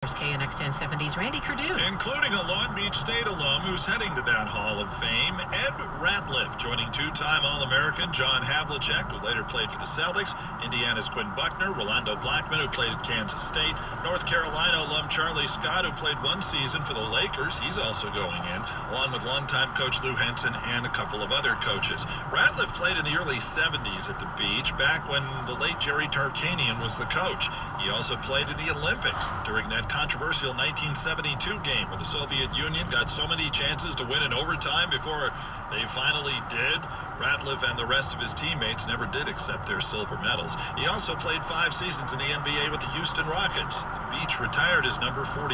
KNX 1070's Randy THRU. Including a Long Beach State alum who's heading to that Hall of Fame, Ed Ratliff, joining two-time All-American John Havlicek, who later played for the Celtics, Indiana's Quinn Buckner, Rolando Blackman, who played at Kansas State, North Carolina alum Charlie Scott, who played one season for the Lakers. He's also going in, along with longtime coach Lou Henson and a couple of other coaches. Ratliff played in the early 70s at the beach, back when the late Jerry Tarkanian was the coach. He also played in the Olympics during that controversial 1972 game where the Soviet Union got so many chances to win in overtime before they finally did. Ratliff and the rest of his teammates never did accept their silver medals. He also played 5 seasons in the NBA with the Houston Rockets. The Beach retired as number 42.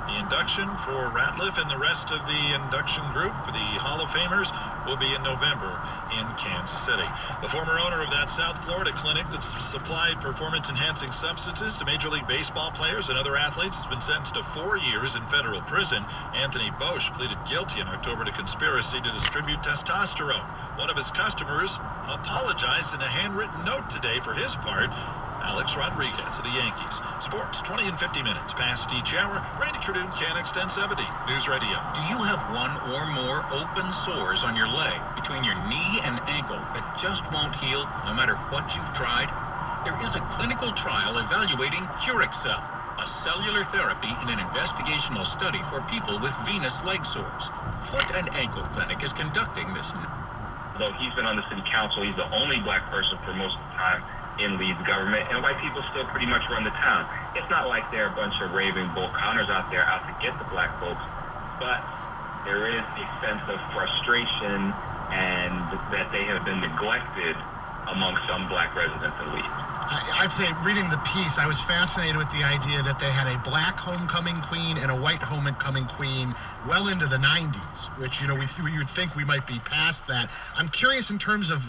The induction for Ratliff and the rest of the induction group for the Hall of Famers will be in November in Kansas City. The former owner of that South Florida clinic that supplied performance-enhancing substances to Major League Baseball players and other athletes has been sentenced to 4 years in federal prison. Anthony Bosch pleaded guilty in October to conspiracy to distribute testosterone. One of his customers apologized in a handwritten note today for his part. Alex Rodriguez of the Yankees. Sports, 20 and 50 minutes past each hour. Randy THRU, KNX 1070 News Radio. Do you have one or more open sores on your leg between your knee and ankle that just won't heal no matter what you've tried? There is a clinical trial evaluating Curexcel, a cellular therapy in an investigational study for people with venous leg sores. Foot and Ankle Clinic is conducting this. Although he's been on the city council, he's the only black person for most of the time in Leeds government, and white people still pretty much run the town. It's not like there are a bunch of raving Bull Connors out there out to get the black folks, but there is a sense of frustration and that they have been neglected among some black residents in Leeds. I'd say, reading the piece, I was fascinated with the idea that they had a black homecoming queen and a white homecoming queen well into the 90s, which, you would think we might be past that. I'm curious in terms of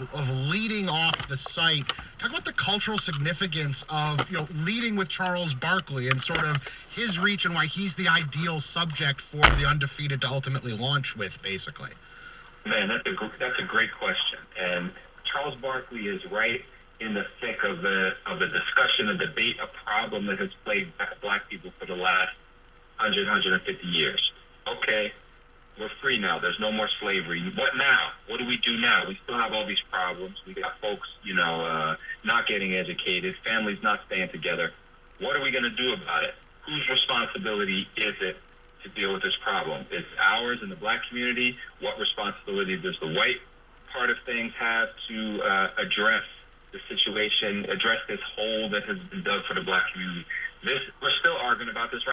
leading off the site. Talk about the cultural significance of, leading with Charles Barkley and sort of his reach and why he's the ideal subject for the undefeated to ultimately launch with, basically. Man, that's a great question. And Charles Barkley is right in the thick of the discussion, a debate, a problem that has plagued black people for the last 150 years. Okay, we're free now. There's no more slavery. What now? What do we do now? We still have all these problems. We got folks, not getting educated, families not staying together. What are we going to do about it? Whose responsibility is it to deal with this problem? It's ours in the black community. What responsibility does the white part of things have to address the situation, address this hole that has been dug for the black community? We're still arguing about this right